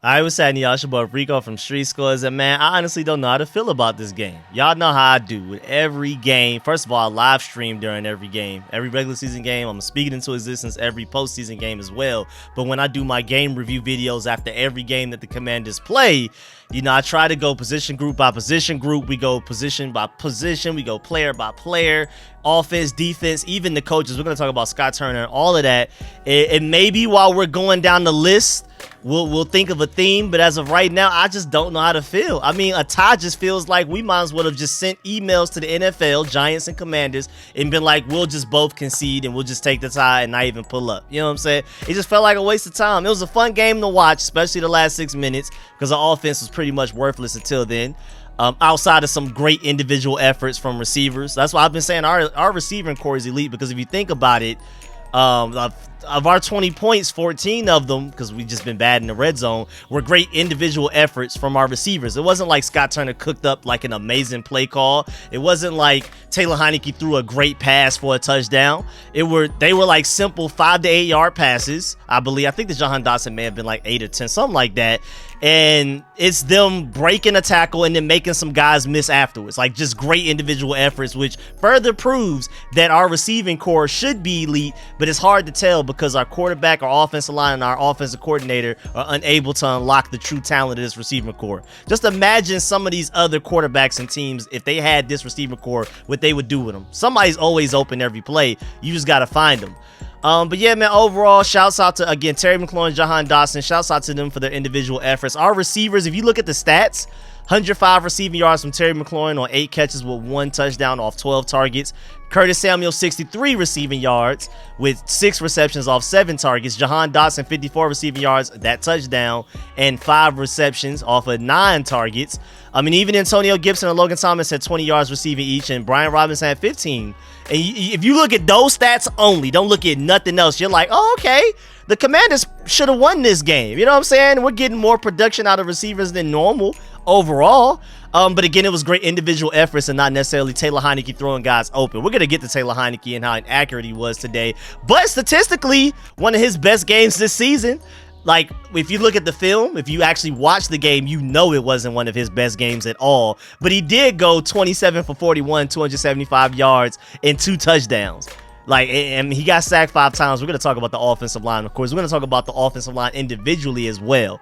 I was saying, y'all, it's your boy Rico from Street Scores, and man, I honestly don't know how to feel about this game. Y'all know how I do with every game. First of all, I live stream during every game. Every regular season game, I'm speaking into existence every postseason game as well. But when I do my game review videos after every game that the Commanders play, you know, I try to go position group by position group. We go position by position. We go player by player, offense, defense, even the coaches. We're going to talk about Scott Turner and all of that. And maybe while we're going down the list, we'll think of a theme, but as of right now, I just don't know how to feel. I mean, a tie just feels like we might as well have just sent emails to the NFL, Giants and Commanders, and been like, we'll just both concede and we'll just take the tie and not even pull up. You know what I'm saying? It just felt like a waste of time. It was a fun game to watch, especially the last 6 minutes, because our offense was pretty much worthless until then. Outside of some great individual efforts from receivers. That's why I've been saying our receiving core is elite, because if you think about it, of our 20 points, 14 of them, because we've just been bad in the red zone, were great individual efforts from our receivers. It wasn't like Scott Turner cooked up like an amazing play call. It wasn't like Taylor Heinicke threw a great pass for a touchdown. They were like simple 5 to 8 yard passes. I think the Jahan Dotson may have been like 8 or 10, something like that. And it's them breaking a tackle and then making some guys miss afterwards. Like, just great individual efforts, which further proves that our receiving core should be elite, but it's hard to tell because our quarterback, our offensive line, and our offensive coordinator are unable to unlock the true talent of this receiving core. Just imagine some of these other quarterbacks and teams, if they had this receiving core, what they would do with them. Somebody's always open every play. You just got to find them. But yeah, man, overall, shouts out to, again, Terry McLaurin and Jahan Dotson. Shouts out to them for their individual efforts. Our receivers, if you look at the stats, 105 receiving yards from Terry McLaurin on 8 catches with 1 touchdown off 12 targets. Curtis Samuel, 63 receiving yards with 6 receptions off 7 targets. Jahan Dotson, 54 receiving yards, that touchdown, and 5 receptions off of 9 targets. I mean, even Antonio Gibson and Logan Thomas had 20 yards receiving each, and Brian Robinson had 15. And if you look at those stats only, don't look at nothing else, you're like, oh, okay, the Commanders should have won this game. You know what I'm saying? We're getting more production out of receivers than normal overall. But again, it was great individual efforts and not necessarily Taylor Heinicke throwing guys open. We're going to get to Taylor Heinicke and how inaccurate he was today. But statistically, one of his best games this season. Like, if you look at the film, if you actually watch the game, you know it wasn't one of his best games at all. But he did go 27 for 41, 275 yards, and 2 touchdowns. Like, and he got sacked 5 times. We're going to talk about the offensive line, of course. We're going to talk about the offensive line individually as well.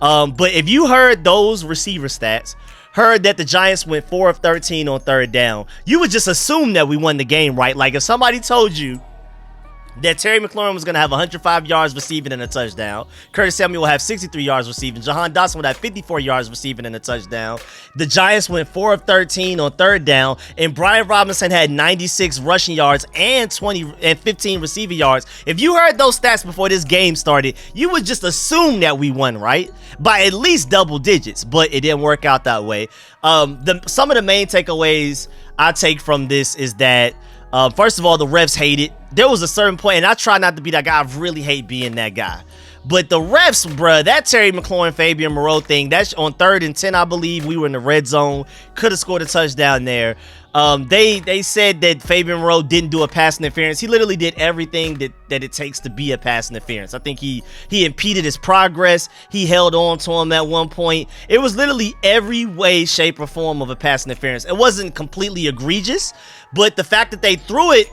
But if you heard those receiver stats, heard that the Giants went 4 of 13 on 3rd down, you would just assume that we won the game, right? Like, if somebody told you that Terry McLaurin was going to have 105 yards receiving and a touchdown, Curtis Samuel will have 63 yards receiving, Jahan Dotson would have 54 yards receiving and a touchdown, the Giants went 4 of 13 on 3rd down, and Brian Robinson had 96 rushing yards and 15 receiving yards. If you heard those stats before this game started, you would just assume that we won, right? By at least double digits, but it didn't work out that way. Some of the main takeaways I take from this is that, first of all, the refs hate it. There was a certain point, and I try not to be that guy. I really hate being that guy. But the refs, bruh, that Terry McLaurin, Fabian Moreau thing, that's on 3rd and 10, I believe. We were in the red zone. Could have scored a touchdown there. They said that Fabian Moreau didn't do a pass interference. He literally did everything that it takes to be a pass interference. I think he impeded his progress. He held on to him at one point. It was literally every way, shape, or form of a pass interference. It wasn't completely egregious, but the fact that they threw it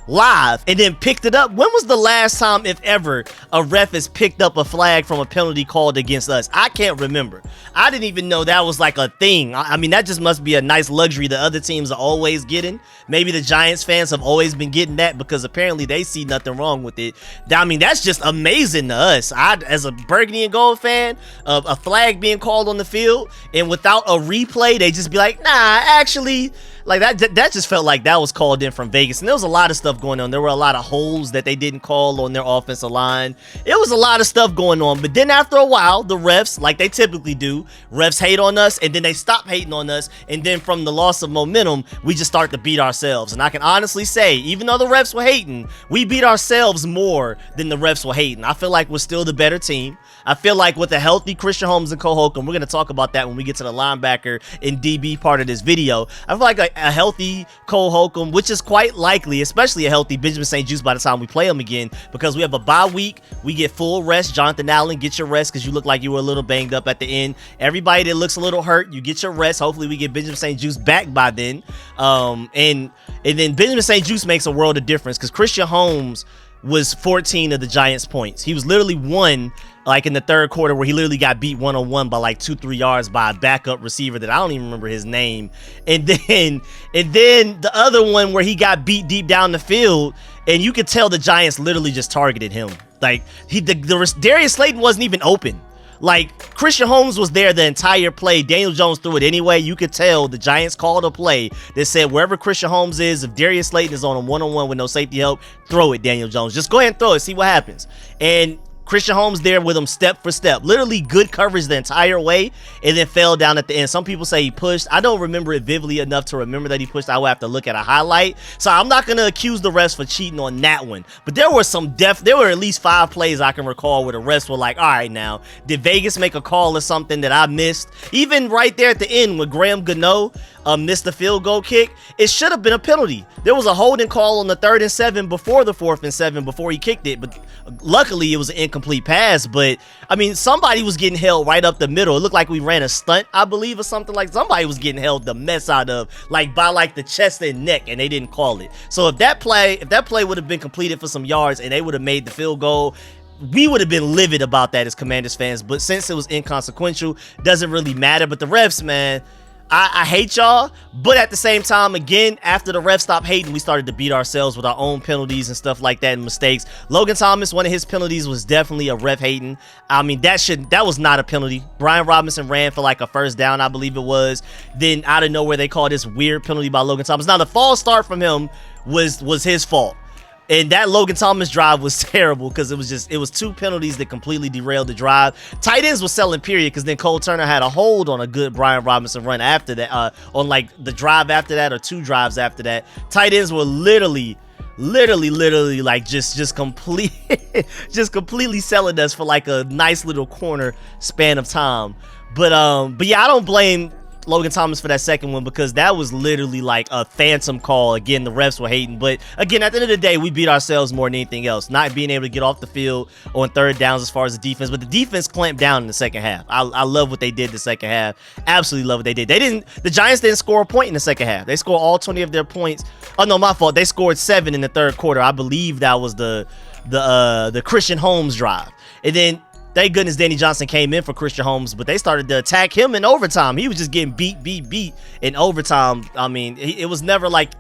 live and then picked it up. When was the last time, if ever, a ref has picked up a flag from a penalty called against us? I can't remember. I didn't even know that was like a thing. I mean, that just must be a nice luxury that other teams are always getting. Maybe the Giants fans have always been getting that because apparently they see nothing wrong with it. I mean, that's just amazing to us. As a burgundy and gold fan, a flag being called on the field and without a replay, they just be like, nah, actually, like that just felt like that was called in from Vegas. And there was a lot of stuff going on. There were a lot of holes that they didn't call on their offensive line. It was a lot of stuff going on. But then after a while, the refs, like they typically do, refs hate on us and then they stop hating on us. And then from the loss of momentum, we just start to beat ourselves. And I can honestly say, even though the refs were hating, we beat ourselves more than the refs were hating. I feel like we're still the better team. I feel like with a healthy Christian Holmes and Cole Holcomb, we're going to talk about that when we get to the linebacker and DB part of this video. I feel like a healthy Cole Holcomb, which is quite likely, especially a healthy Benjamin St-Juste by the time we play him again, because we have a bye week. We get full rest. Jonathan Allen, get your rest because you look like you were a little banged up at the end. Everybody that looks a little hurt, you get your rest. Hopefully we get Benjamin St-Juste back by then. And then Benjamin St-Juste makes a world of difference because Christian Holmes was 14 of the Giants' points. He was literally one, like in the third quarter, where he literally got beat one-on-one by like 2-3 yards by a backup receiver that I don't even remember his name. And then the other one where he got beat deep down the field, and you could tell the Giants literally just targeted him. Like Darius Slayton wasn't even open. Like, Christian Holmes was there the entire play. Daniel Jones threw it anyway. You could tell the Giants called a play that said wherever Christian Holmes is, if Darius Slayton is on a one-on-one with no safety help, throw it, Daniel Jones. Just go ahead and throw it, see what happens. And Christian Holmes there with him step for step. Literally good coverage the entire way, and then fell down at the end. Some people say he pushed. I don't remember it vividly enough to remember that he pushed. I would have to look at a highlight. So I'm not going to accuse the refs for cheating on that one. But there were there were at least 5 plays I can recall where the refs were like, all right, now, did Vegas make a call or something that I missed? Even right there at the end when Graham Gano missed the field goal kick, it should have been a penalty. There was a holding call on the 3rd and 7 before the 4th and 7 before he kicked it, but luckily it was an incomplete pass. But I mean, somebody was getting held right up the middle. It looked like we ran a stunt, I believe, or something. Like somebody was getting held the mess out of, like by like the chest and neck, and they didn't call it. So if that play would have been completed for some yards and they would have made the field goal, we would have been livid about that as Commanders fans. But since it was inconsequential, doesn't really matter. But the refs, man, I hate y'all, but at the same time, again, after the refs stopped hating, we started to beat ourselves with our own penalties and stuff like that and mistakes. Logan Thomas, one of his penalties was definitely a ref hating. I mean, that was not a penalty. Brian Robinson ran for like a first down, I believe it was. Then out of nowhere, they called this weird penalty by Logan Thomas. Now, the false start from him was his fault. And that Logan Thomas drive was terrible because it was 2 penalties that completely derailed the drive. Tight ends was selling, period, because then Cole Turner had a hold on a good Brian Robinson run after that, on like the drive after that or 2 drives after that. Tight ends were literally like just completely selling us for like a nice little corner span of time. But yeah, I don't blame Logan Thomas for that second one because that was literally like a phantom call. Again, the refs were hating, but again, at the end of the day, we beat ourselves more than anything else. Not being able to get off the field on 3rd downs as far as the defense, but the defense clamped down in the second half. I love what they did the second half. Absolutely love what they did. The Giants didn't score a point in the second half. They scored all 20 of their points. Oh no, my fault. They scored 7 in the 3rd quarter. I believe that was the Christian Holmes drive. And then thank goodness Danny Johnson came in for Christian Holmes, but they started to attack him in overtime. He was just getting beat in overtime. I mean, it was never like,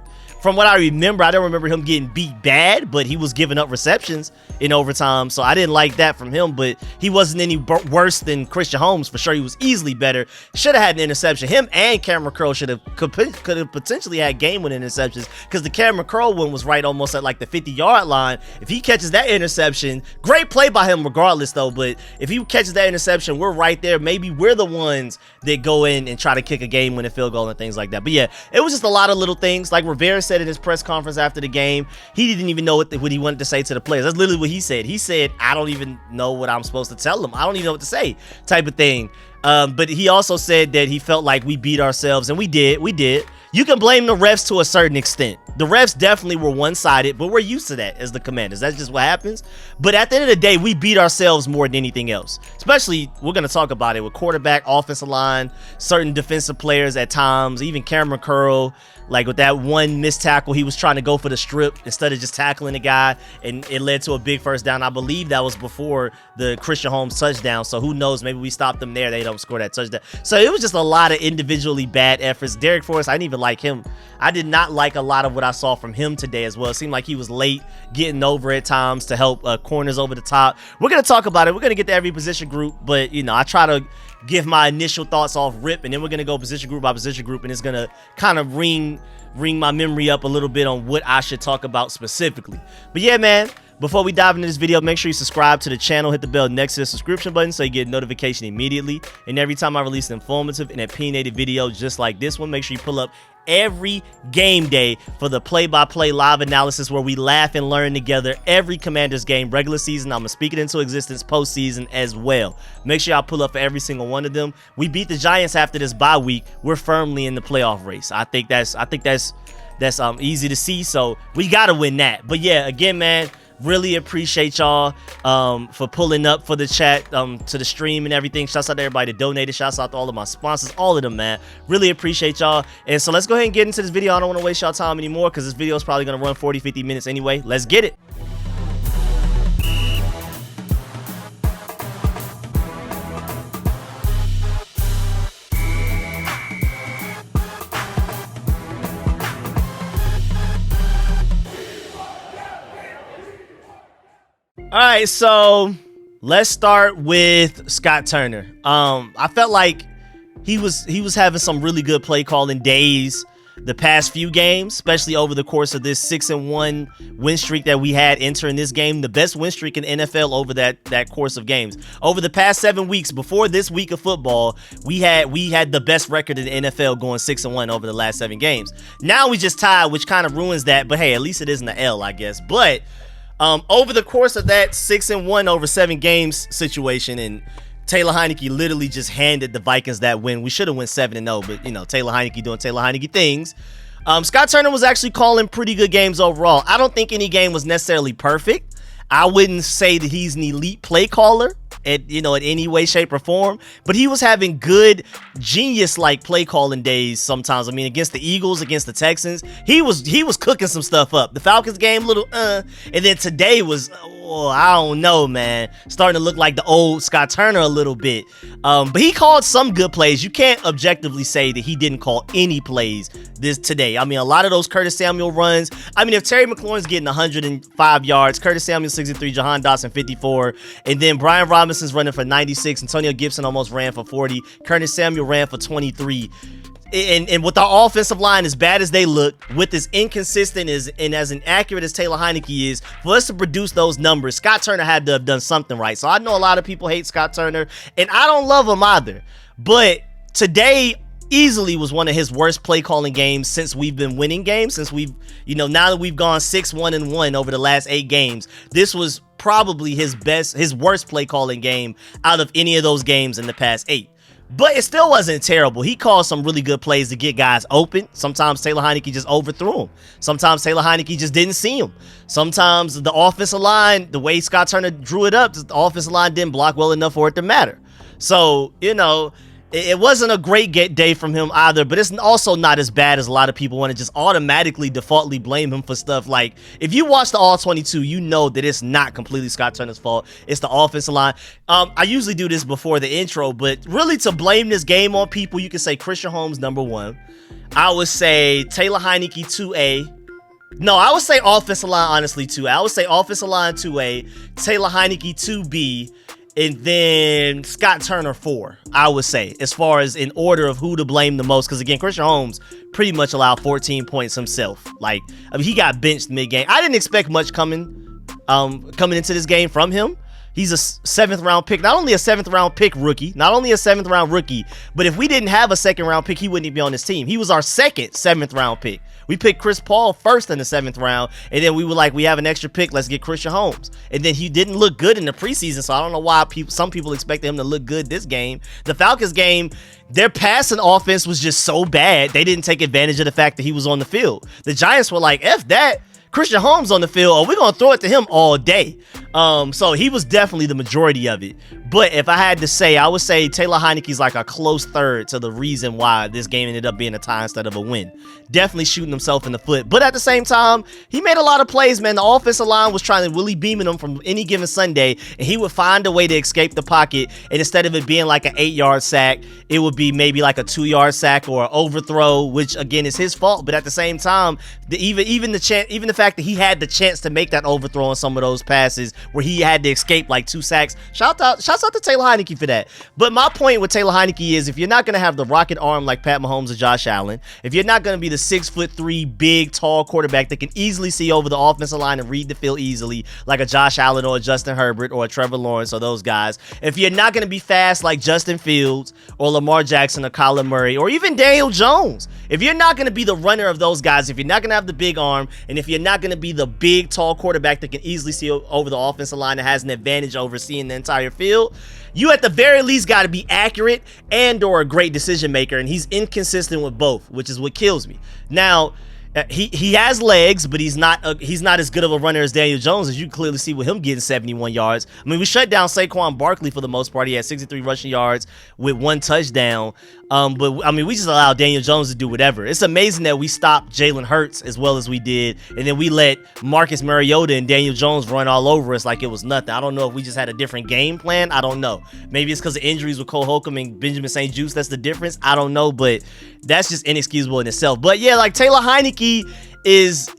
from what I remember, I don't remember him getting beat bad, but he was giving up receptions in overtime, so I didn't like that from him, but he wasn't any worse than Christian Holmes. For sure, he was easily better. Should have had an interception. Him and Cameron Curl could have potentially had game-winning interceptions because the Cameron Curl one was right almost at like the 50-yard line. If he catches that interception, great play by him regardless, though, but if he catches that interception, we're right there. Maybe we're the ones that go in and try to kick a game-winning field goal and things like that. But yeah, it was just a lot of little things. Like Rivera said in his press conference after the game, he didn't even know what he wanted to say to the players. That's literally what he said. He said, I don't even know what I'm supposed to tell them. I don't even know what to say, type of thing. But he also said that he felt like we beat ourselves, and we did. You can blame the refs to a certain extent. The refs definitely were one-sided, but we're used to that as the Commanders. That's just what happens. But at the end of the day, we beat ourselves more than anything else. Especially, we're going to talk about it with quarterback, offensive line, certain defensive players at times, even Cameron Curl. Like with that one missed tackle, he was trying to go for the strip instead of just tackling the guy, and it led to a big first down. I believe that was before the Christian Holmes touchdown, so who knows, maybe we stopped them there. They don't score that touchdown. So it was just a lot of individually bad efforts. Derek Forrest, I didn't even like him. I did not like a lot of what I saw from him today as well. It seemed like he was late getting over at times to help corners over the top. We're going to talk about it. We're going to get to every position group, but you know, I try to give my initial thoughts off rip, and then we're going to go position group by position group, and it's going to kind of ring my memory up a little bit on what I should talk about specifically. But yeah, man, Before we dive into this video, make sure you subscribe to the channel, hit the bell next to the subscription button so you get a notification immediately. And every time I release an informative and opinionated video just like this one, make sure you pull up every game day for the play-by-play live analysis where we laugh and learn together every Commanders game, regular season. I'm gonna speak it into existence postseason as well. Make sure y'all pull up for every single one of them. We beat the Giants after this bye week. We're firmly in the playoff race. I think that's easy to see. So we gotta win that. But yeah, again, man, really appreciate y'all for pulling up for the chat, to the stream and everything. Shouts out to everybody that donated. Shouts out to all of my sponsors, all of them, man. Really appreciate y'all. And so let's go ahead and get into this video. I don't want to waste y'all time anymore because this video is probably going to run 40-50 minutes anyway. Let's get it. All right, so let's start with Scott Turner. I felt like he was having some really good play calling days the past few games, especially over the course of this 6-1 win streak that we had entering this game, the best win streak in NFL over that course of games. Over the past 7 weeks before this week of football, we had the best record in the NFL going 6-1 over the last 7 games. Now we just tied, which kind of ruins that, but hey, at least it isn't an L, I guess. But over the course of that 6-1 over 7 games situation, and Taylor Heinicke literally just handed the Vikings that win. We should have went 7-0, but you know, Taylor Heinicke doing Taylor Heinicke things. Scott Turner was actually calling pretty good games overall. I don't think any game was necessarily perfect. I wouldn't say that he's an elite play caller in any way, shape, or form, but he was having good genius-like play calling days sometimes. I mean, against the Eagles, against the Texans, he was cooking some stuff up. The Falcons game, and then today was, I don't know, man, starting to look like the old Scott Turner a little bit. But he called some good plays. You can't objectively say that he didn't call any plays today. I mean, a lot of those Curtis Samuel runs. I mean, if Terry McLaurin's getting 105 yards, Curtis Samuel 63, Jahan Dotson 54, and then Brian Robinson's running for 96, Antonio Gibson almost ran for 40, Curtis Samuel ran for 23. And with our offensive line, as bad as they look, with as inconsistent and as inaccurate as Taylor Heinicke is, for us to produce those numbers, Scott Turner had to have done something right. So I know a lot of people hate Scott Turner, and I don't love him either. But today easily was one of his worst play calling games since we've been winning games, since we've, now that we've gone 6-1-1 over the last 8 games. This was probably his worst play calling game out of any of those games in the past 8. But it still wasn't terrible. He called some really good plays to get guys open. Sometimes Taylor Heinicke just overthrew him. Sometimes Taylor Heinicke just didn't see him. Sometimes the offensive line, the way Scott Turner drew it up, the offensive line didn't block well enough for it to matter. So, it wasn't a great day from him either, but it's also not as bad as a lot of people want to just automatically defaultly blame him for stuff. Like, if you watch the All-22, you know that it's not completely Scott Turner's fault. It's the offensive line. I usually do this before the intro, but really to blame this game on people, you can say Christian Holmes, number 1. I would say Taylor Heinicke, 2A. No, I would say offensive line, honestly, 2A. I would say offensive line, 2A. Taylor Heinicke, 2B. And then Scott Turner 4, I would say, as far as in order of who to blame the most. Because again, Christian Holmes pretty much allowed 14 points himself. Like, I mean, he got benched mid-game. I didn't expect much coming into this game from him. He's a 7th round pick, not only a 7th round pick rookie, but if we didn't have a 2nd round pick, he wouldn't even be on this team. He was our 2nd 7th round pick. We picked Chris Paul first in the 7th round, and then we were like, we have an extra pick, let's get Christian Holmes. And then he didn't look good in the preseason, so I don't know why some people expected him to look good this game. The Falcons game, their passing offense was just so bad, they didn't take advantage of the fact that he was on the field. The Giants were like, F that. Christian Holmes on the field, we're going to throw it to him all day. So he was definitely the majority of it. But if I had to say, I would say Taylor Heinicke's like a close third to the reason why this game ended up being a tie instead of a win. Definitely shooting himself in the foot. But at the same time, he made a lot of plays, man. The offensive line was trying to really beaming him from any given Sunday, and he would find a way to escape the pocket. And instead of it being like an 8-yard sack, it would be maybe like a 2-yard sack or an overthrow, which again is his fault. But at the same time, even the fact that he had the chance to make that overthrow on some of those passes where he had to escape like 2 sacks. Shouts out to Taylor Heinicke for that. But my point with Taylor Heinicke is, if you're not going to have the rocket arm like Pat Mahomes or Josh Allen, if you're not going to be the 6'3", big, tall quarterback that can easily see over the offensive line and read the field easily like a Josh Allen or a Justin Herbert or a Trevor Lawrence or those guys, if you're not going to be fast like Justin Fields or Lamar Jackson or Kyler Murray or even Daniel Jones, if you're not going to be the runner of those guys, if you're not going to have the big arm, and if you're not going to be the big, tall quarterback that can easily see over the offensive line that has an advantage over seeing the entire field, you at the very least got to be accurate and or a great decision maker, and he's inconsistent with both, which is what kills me. Now, he has legs, but he's not as good of a runner as Daniel Jones, as you can clearly see with him getting 71 yards. I mean, we shut down Saquon Barkley for the most part. He had 63 rushing yards with 1 touchdown. But I mean, we just allowed Daniel Jones to do whatever. It's amazing that we stopped Jalen Hurts as well as we did, and then we let Marcus Mariota and Daniel Jones run all over us like it was nothing. I don't know if we just had a different game plan. I don't know. Maybe it's because of injuries with Cole Holcomb and Benjamin St. Juste. That's the difference. I don't know, but that's just inexcusable in itself. But yeah, like Taylor Heinicke is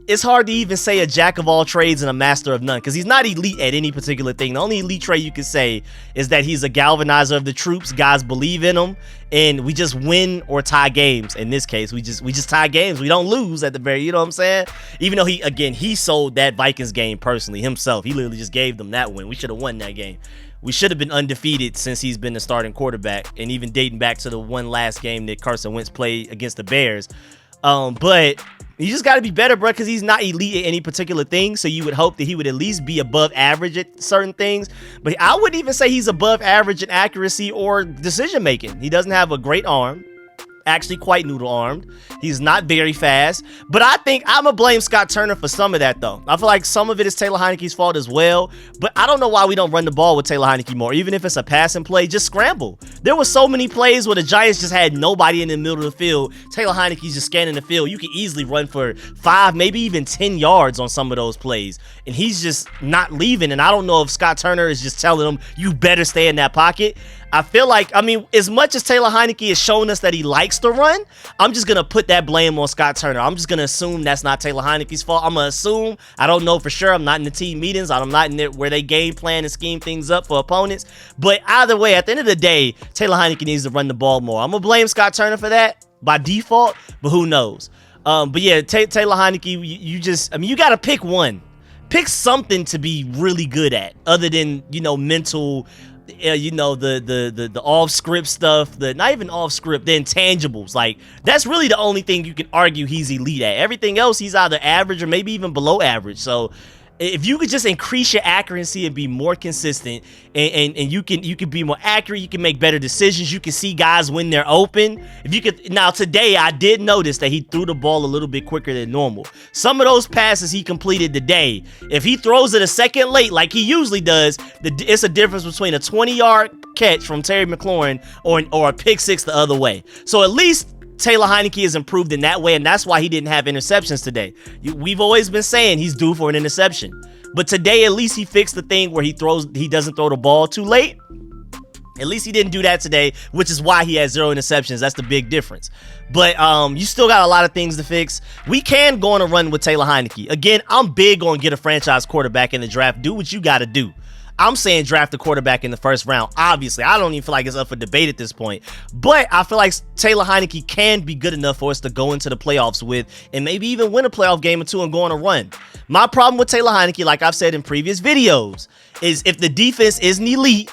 it's hard to even say a jack of all trades and a master of none, because he's not elite at any particular thing. The only elite trait you can say is that he's a galvanizer of the troops. Guys believe in him, and we just win or tie games. In this case, we just tie games. We don't lose at the very, you know what I'm saying? Even though he sold that Vikings game personally himself. He literally just gave them that win. We should have won that game. We should have been undefeated since he's been the starting quarterback, and even dating back to the one last game that Carson Wentz played against the Bears. But you just got to be better, bro, because he's not elite at any particular thing. So you would hope that he would at least be above average at certain things. But I wouldn't even say he's above average in accuracy or decision making. He doesn't have a great arm. Actually quite noodle armed. He's not very fast, but I think I'm gonna blame Scott Turner for some of that though. I feel like some of it is Taylor Heinicke's fault as well, but I don't know why we don't run the ball with Taylor Heinicke more. Even if it's a passing play, just scramble. There were so many plays where the Giants just had nobody in the middle of the field. Taylor Heinicke's just scanning the field. You can easily run for 5, maybe even 10 yards on some of those plays, and he's just not leaving. And I don't know if Scott Turner is just telling him, you better stay in that pocket. I feel like, I mean, as much as Taylor Heinicke has shown us that he likes to run, I'm just going to put that blame on Scott Turner. I'm just going to assume that's not Taylor Heinicke's fault. I'm going to assume. I don't know for sure. I'm not in the team meetings. I'm not in there where they game plan and scheme things up for opponents. But either way, at the end of the day, Taylor Heinicke needs to run the ball more. I'm going to blame Scott Turner for that by default, but who knows? But yeah, Taylor Heinicke, you got to pick one. Pick something to be really good at other than, mental, the off script stuff, not even off script, the intangibles. Like, that's really the only thing you can argue he's elite at. Everything else, he's either average or maybe even below average. So if you could just increase your accuracy and be more consistent, and you can be more accurate, you can make better decisions, you can see guys when they're open. If you could, now today I did notice that he threw the ball a little bit quicker than normal. Some of those passes he completed today, if he throws it a second late like he usually does, it's a difference between a 20-yard catch from Terry McLaurin or a pick six the other way. So at least Taylor Heinicke has improved in that way, and that's why he didn't have interceptions today. We've always been saying he's due for an interception, but today at least he fixed the thing where he doesn't throw the ball too late. At least he didn't do that today, which is why he has 0 interceptions. That's the big difference. But you still got a lot of things to fix. We can go on a run with Taylor Heinicke. Again, I'm big on get a franchise quarterback in the draft. Do what you got to do. I'm saying draft a quarterback in the first round. Obviously, I don't even feel like it's up for debate at this point. But I feel like Taylor Heinicke can be good enough for us to go into the playoffs with, and maybe even win a playoff game or two and go on a run. My problem with Taylor Heinicke, like I've said in previous videos, is if the defense isn't elite,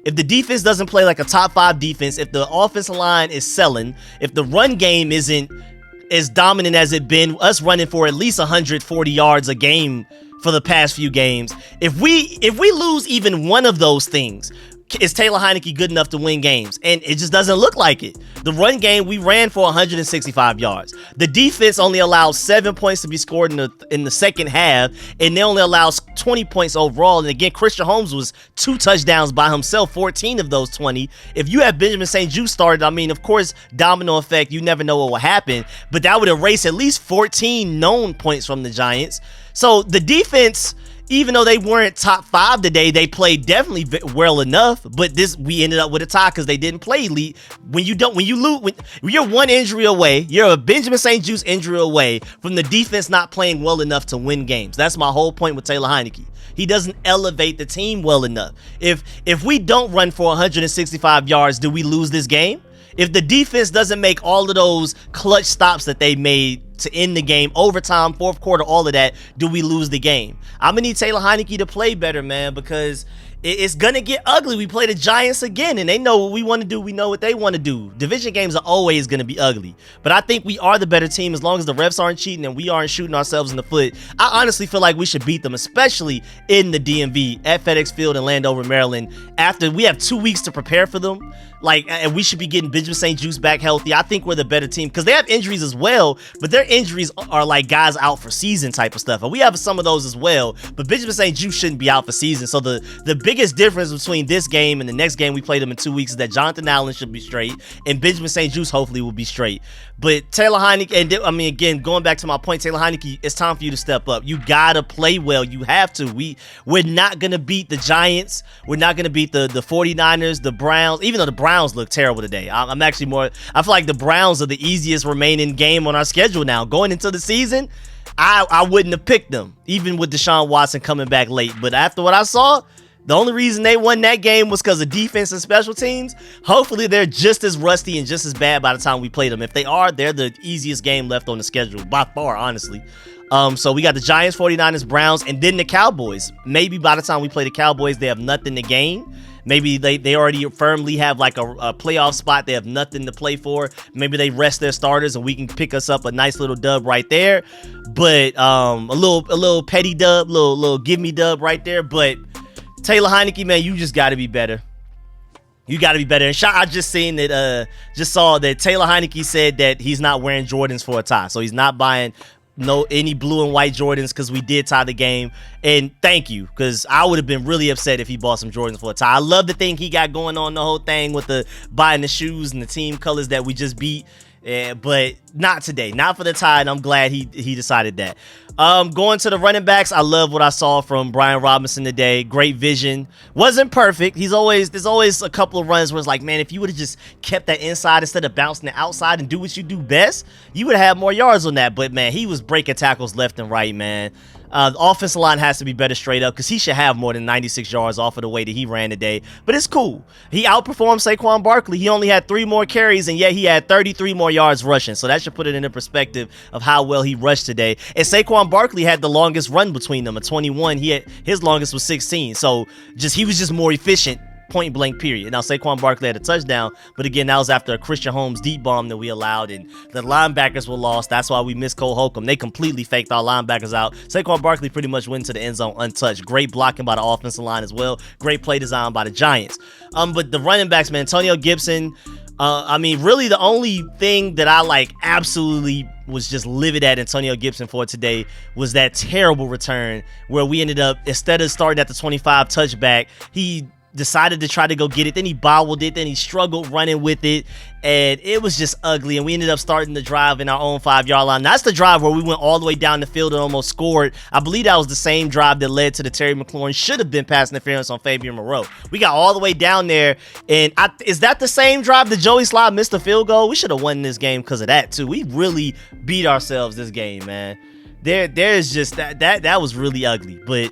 if the defense doesn't play like a top 5 defense, if the offensive line is selling, if the run game isn't as dominant as it been, us running for at least 140 yards a game for the past few games, if we lose even one of those things, is Taylor Heinicke good enough to win games? And it just doesn't look like it. The run game, we ran for 165 yards. The defense only allows 7 points to be scored in the second half, and they only allows 20 points overall. And again, Christian Holmes was 2 touchdowns by himself, 14 of those 20. If you have Benjamin St. Juste started, I mean, of course, domino effect, you never know what will happen, but that would erase at least 14 known points from the Giants. So the defense even though they weren't top 5 today, they played definitely well enough. But we ended up with a tie because they didn't play elite. When you lose, when you're one injury away, you're a Benjamin St-Juste injury away from the defense not playing well enough to win games. That's my whole point with Taylor Heinicke. He doesn't elevate the team well enough. If we don't run for 165 yards, do we lose this game? If the defense doesn't make all of those clutch stops that they made to end the game, overtime, fourth quarter, all of that, do we lose the game? I'm going to need Taylor Heinicke to play better, man, because it's going to get ugly. We play the Giants again, and they know what we want to do. We know what they want to do. Division games are always going to be ugly. But I think we are the better team as long as the refs aren't cheating and we aren't shooting ourselves in the foot. I honestly feel like we should beat them, especially in the DMV at FedEx Field in Landover, Maryland. After we have 2 weeks to prepare for them, and we should be getting Benjamin St-Juste back healthy. I think we're the better team because they have injuries as well, but their injuries are like guys out for season type of stuff. And we have some of those as well, but Benjamin St-Juste shouldn't be out for season. So the biggest difference between this game and the next game we play them in 2 weeks is that Jonathan Allen should be straight and Benjamin St-Juste hopefully will be straight. But Taylor Heinicke, and I mean, again, going back to my point, Taylor Heinicke, it's time for you to step up. You gotta play well. You have to. We're not gonna beat the Giants. We're not gonna beat the 49ers, the Browns, even though the Browns look terrible today. I'm actually more, I feel like the Browns are the easiest remaining game on our schedule now. Going into the season, I wouldn't have picked them, even with Deshaun Watson coming back late. But after what I saw, the only reason they won that game was because of defense and special teams. Hopefully, they're just as rusty and just as bad by the time we play them. If they are, they're the easiest game left on the schedule by far, honestly. So we got the Giants, 49ers, Browns, and then the Cowboys. Maybe by the time we play the Cowboys, they have nothing to gain. Maybe they already firmly have like a playoff spot. They have nothing to play for. Maybe they rest their starters and we can pick us up a nice little dub right there. But a little petty dub, little give me dub right there. But Taylor Heinicke, man, you just got to be better. You got to be better. And I just saw that Taylor Heinicke said that he's not wearing Jordans for a tie. So he's not buying any blue and white Jordans because we did tie the game. And thank you, because I would have been really upset if he bought some Jordans for a tie. I love the thing he got going on, the whole thing with the buying the shoes and the team colors that we just beat. But not today, not for the tie, and I'm glad he decided that. Going to the running backs, I love what I saw from Brian Robinson today. Great vision. Wasn't perfect. There's always a couple of runs where it's like, man, if you would have just kept that inside instead of bouncing it outside and do what you do best, you would have had more yards on that. But man, he was breaking tackles left and right, man. The offensive line has to be better straight up because he should have more than 96 yards off of the way that he ran today. But it's cool. He outperformed Saquon Barkley. He only had 3 more carries, and yet he had 33 more yards rushing. So that should put it into perspective of how well he rushed today. And Saquon Barkley had the longest run between them, a 21. His longest was 16. So he was just more efficient. Point blank period. Now Saquon Barkley had a touchdown, but again, that was after a Christian Holmes deep bomb that we allowed, and the linebackers were lost. That's why we missed Cole Holcomb. They completely faked our linebackers out. Saquon Barkley pretty much went to the end zone untouched. Great blocking by the offensive line as well. Great play design by the Giants. But the running backs, man, Antonio Gibson. Really the only thing that I absolutely was just livid at Antonio Gibson for today was that terrible return where we ended up, instead of starting at the 25 touchback, he decided to try to go get it, then he bobbled it, then he struggled running with it, and it was just ugly, and we ended up starting the drive in our own 5-yard line. That's the drive where we went all the way down the field and almost scored. I believe that was the same drive that led to the Terry McLaurin should have been pass interference on Fabian Moreau. We got all the way down there, and is that the same drive that Joey Slye missed the field goal? We should have won this game because of that too. We really beat ourselves this game, man. There's just that was really ugly. But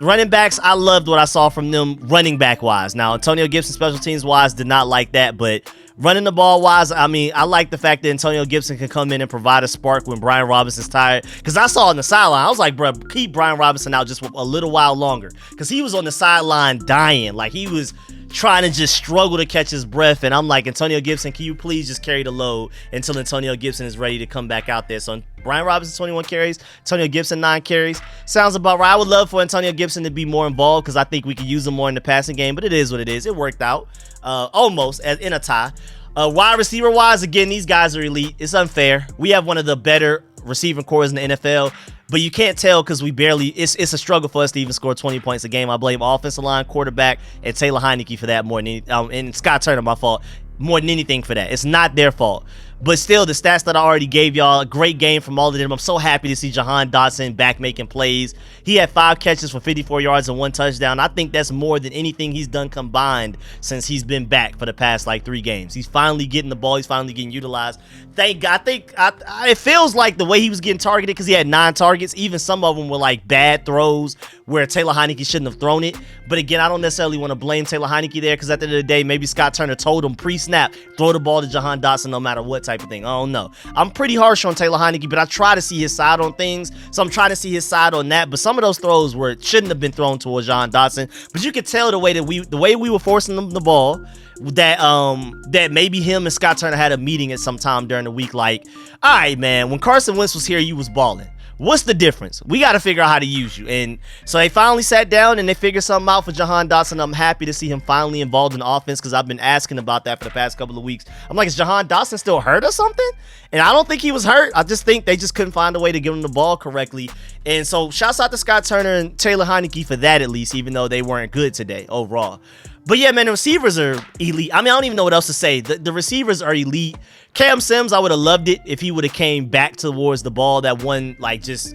running backs, I loved what I saw from them running back wise. Now, Antonio Gibson special teams wise did not like that, but running the ball wise, I like the fact that Antonio Gibson can come in and provide a spark when Brian Robinson's tired. Because I saw on the sideline, I was like, bro, keep Brian Robinson out just for a little while longer. Because he was on the sideline dying. Like, he was trying to just struggle to catch his breath, and I'm like, Antonio Gibson, can you please just carry the load until Antonio Gibson is ready to come back out there? So Brian Robinson 21 carries, Antonio Gibson 9 carries. Sounds about right. I would love for Antonio Gibson to be more involved because I think we could use him more in the passing game, but it is what it is. It worked out almost as in a tie. Wide receiver wise, again, these guys are elite. It's unfair. We have one of the better receiving cores in the NFL, but you can't tell because it's a struggle for us to even score 20 points a game. I blame offensive line, quarterback, and Taylor Heinicke for that more than and Scott Turner, my fault, more than anything for that. It's not their fault. But still, the stats that I already gave y'all, a great game from all of them. I'm so happy to see Jahan Dotson back making plays. He had 5 catches for 54 yards and 1 touchdown. I think that's more than anything he's done combined since he's been back for the past like 3 games. He's finally getting the ball. He's finally getting utilized. Thank God. It feels like the way he was getting targeted, because he had 9 targets. Even some of them were like bad throws where Taylor Heinicke shouldn't have thrown it. But again, I don't necessarily want to blame Taylor Heinicke there, because at the end of the day, maybe Scott Turner told him pre-snap, throw the ball to Jahan Dotson no matter what type of thing. I don't know. I'm pretty harsh on Taylor Heinicke, but I try to see his side on things. So I'm trying to see his side on that. But some of those throws shouldn't have been thrown towards Jahan Dotson. But you could tell the way we were forcing them the ball, that maybe him and Scott Turner had a meeting at some time during the week. Like, all right, man, when Carson Wentz was here, you was balling. What's the difference? We got to figure out how to use you. And so they finally sat down and they figured something out for Jahan Dotson. I'm happy to see him finally involved in the offense, because I've been asking about that for the past couple of weeks. I'm like, is Jahan Dotson still hurt or something? And I don't think he was hurt. I just think they just couldn't find a way to give him the ball correctly. And so shouts out to Scott Turner and Taylor Heinicke for that, at least, even though they weren't good today overall. But yeah, man, the receivers are elite. I mean, I don't even know what else to say. The receivers are elite. Cam Sims, I would have loved it if he would have came back towards the ball. That one, like, just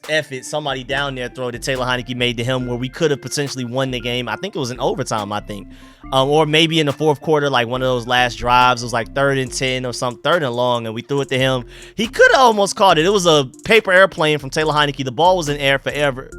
F it, somebody down there throw that Taylor Heinicke made to him, where we could have potentially won the game. I think it was in overtime, or maybe in the 4th quarter, like one of those last drives. It was like 3rd and 10 or something, 3rd and long, and we threw it to him. He could have almost caught it. It was a paper airplane from Taylor Heinicke. The ball was in the air forever.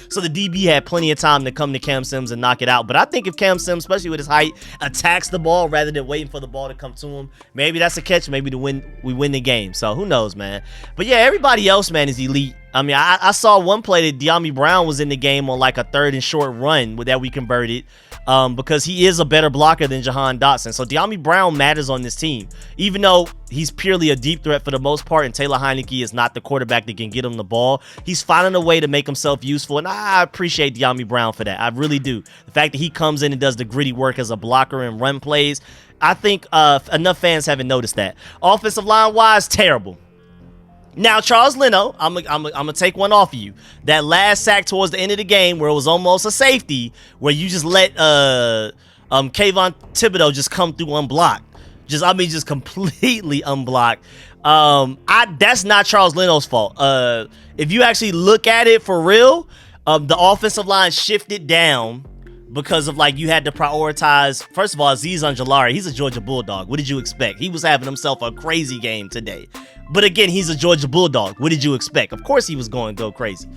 So the DB had plenty of time to come to Cam Sims and knock it out. But I think if Cam Sims, especially with his height, attacks the ball rather than waiting for the ball to come to him, maybe that's a catch. Maybe we win the game. So who knows, man. But yeah, everybody else, man, is elite. I mean, I saw one play that De'Ami Brown was in the game on like a 3rd and short run that we converted, because he is a better blocker than Jahan Dotson. So De'Ami Brown matters on this team, even though he's purely a deep threat for the most part, and Taylor Heinicke is not the quarterback that can get him the ball. He's finding a way to make himself useful, and I appreciate De'Ami Brown for that. I really do. The fact that he comes in and does the gritty work as a blocker and run plays, I think enough fans haven't noticed that. Offensive line-wise, terrible. Now, Charles Leno, I'm gonna take one off of you. That last sack towards the end of the game, where it was almost a safety, where you just let Kayvon Thibodeau just come through unblocked. Just completely unblocked. That's not Charles Leno's fault. If you actually look at it for real, the offensive line shifted down because of, like, you had to prioritize. First of all, Azeez Ojulari, he's a Georgia Bulldog. What did you expect? He was having himself a crazy game today. But again, he's a Georgia Bulldog. What did you expect? Of course he was going to go crazy.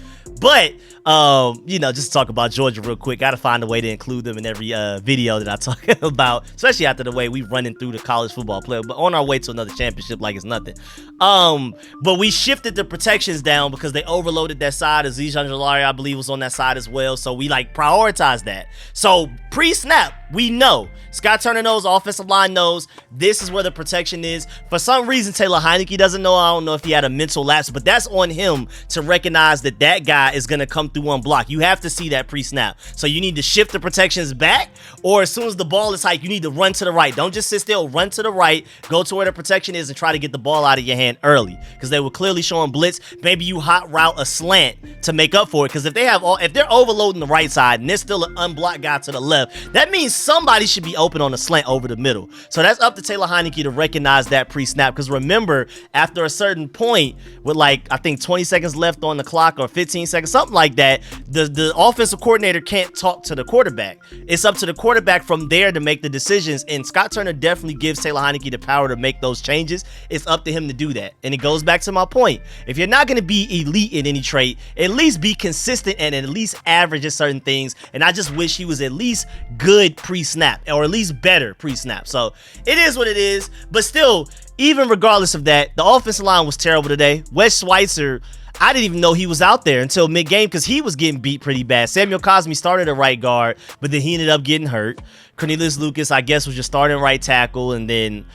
But, just to talk about Georgia real quick, got to find a way to include them in every video that I talk about, especially after the way we running through the college football player, but on our way to another championship like it's nothing. But we shifted the protections down because they overloaded that side. Azeez Ojulari, I believe, was on that side as well. So we prioritized that. So pre-snap, we know. Scott Turner knows, offensive line knows, this is where the protection is. For some reason, Taylor Heinicke doesn't know. I don't know if he had a mental lapse, but that's on him to recognize that guy is going to come through one block. You have to see that pre-snap. So you need to shift the protections back, or as soon as the ball is hiked, you need to run to the right. Don't just sit still. Run to the right, go to where the protection is, and try to get the ball out of your hand early, because they were clearly showing blitz. Maybe you hot route a slant to make up for it, because if they're overloading the right side and there's still an unblocked guy to the left, that means somebody should be open on a slant over the middle. So that's up to Taylor Heinicke to recognize that pre-snap, because remember, after a certain point, with I think 20 seconds left on the clock, or 15 seconds, something like that, the offensive coordinator can't talk to the quarterback. It's up to the quarterback from there to make the decisions, and Scott Turner definitely gives Taylor Heinicke the power to make those changes. It's up to him to do that. And it goes back to my point. If you're not going to be elite in any trait, at least be consistent and at least average at certain things. And I just wish he was at least good pre-snap, or at least better pre-snap. So it is what it is. But still, even regardless of that, the offensive line was terrible today. Wes Schweitzer, I didn't even know he was out there until mid-game, because he was getting beat pretty bad. Samuel Cosmi started at right guard, but then he ended up getting hurt. Cornelius Lucas, I guess, was just starting right tackle, and then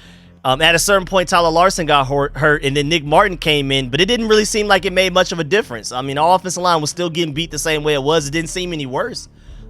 at a certain point, Tyler Larson got hurt, and then Nick Martin came in, but it didn't really seem like it made much of a difference. I mean, our offensive line was still getting beat the same way it was. It didn't seem any worse.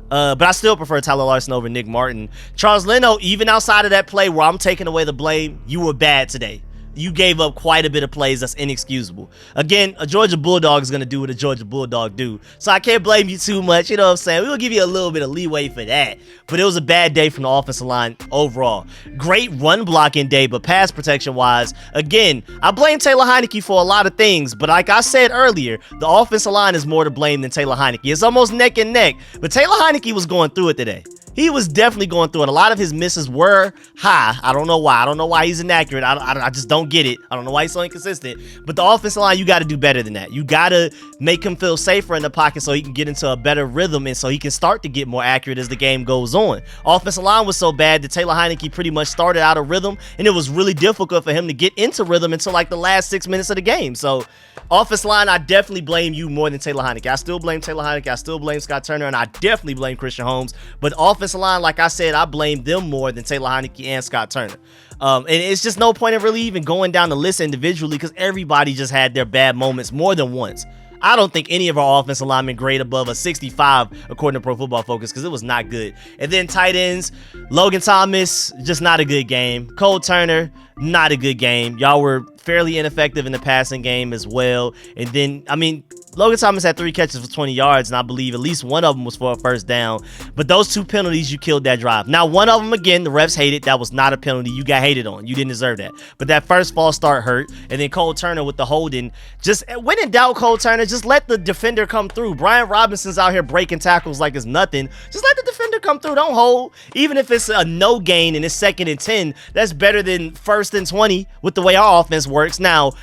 But I still prefer Tyler Larson over Nick Martin. Charles Leno, even outside of that play where I'm taking away the blame, you were bad today. you gave up quite a bit of plays that's inexcusable. Again, a Georgia Bulldog is going to do what a Georgia Bulldog do. So I can't blame you too much. You know what I'm saying? We'll give you a little bit of leeway for that. But it was a bad day from the offensive line overall. Great run blocking day, but pass protection wise, again, I blame Taylor Heinicke for a lot of things. But like I said earlier, the offensive line is more to blame than Taylor Heinicke. It's almost neck and neck. But Taylor Heinicke was going through it today. He was definitely going through it. A lot of his misses were high. I don't know why. I don't know why he's inaccurate. I just don't get it. I don't know why he's so inconsistent. But the offensive line, you got to do better than that. You got to make him feel safer in the pocket so he can get into a better rhythm and so he can start to get more accurate as the game goes on. Offensive line was so bad that Taylor Heinicke pretty much started out of rhythm, and it was really difficult for him to get into rhythm until like the last 6 minutes of the game. So offensive line, I definitely blame you more than Taylor Heinicke. I still blame Taylor Heinicke. I still blame Scott Turner, and I definitely blame Christian Holmes. But offensive line, like I said, I blame them more than Taylor Heinicke and Scott Turner. And it's just no point in really even going down the list individually because everybody just had their bad moments more than once. I don't think any of our offensive linemen grade above a 65 according to Pro Football Focus because it was not good. And then tight ends, Logan Thomas, just not a good game. Cole Turner, not a good game. Y'all were fairly ineffective in the passing game as well. And then, I mean, Logan Thomas had 3 catches for 20 yards, and I believe at least one of them was for a first down. But those 2 penalties, you killed that drive. Now, one of them, again, the refs hated. That was not a penalty. You got hated on. You didn't deserve that. But that first false start hurt. And then Cole Turner with the holding. Just when in doubt, Cole Turner, just let the defender come through. Brian Robinson's out here breaking tackles like it's nothing. Just let the defender come through. Don't hold. Even if it's a no gain and it's 2nd and 10, that's better than 1st and 20 with the way our offense works. Now,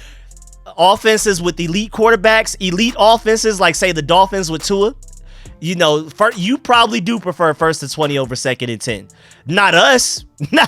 offenses with elite quarterbacks, elite offenses like say the Dolphins with Tua, you know, you probably do prefer 1st and 20 over 2nd and 10. Not us.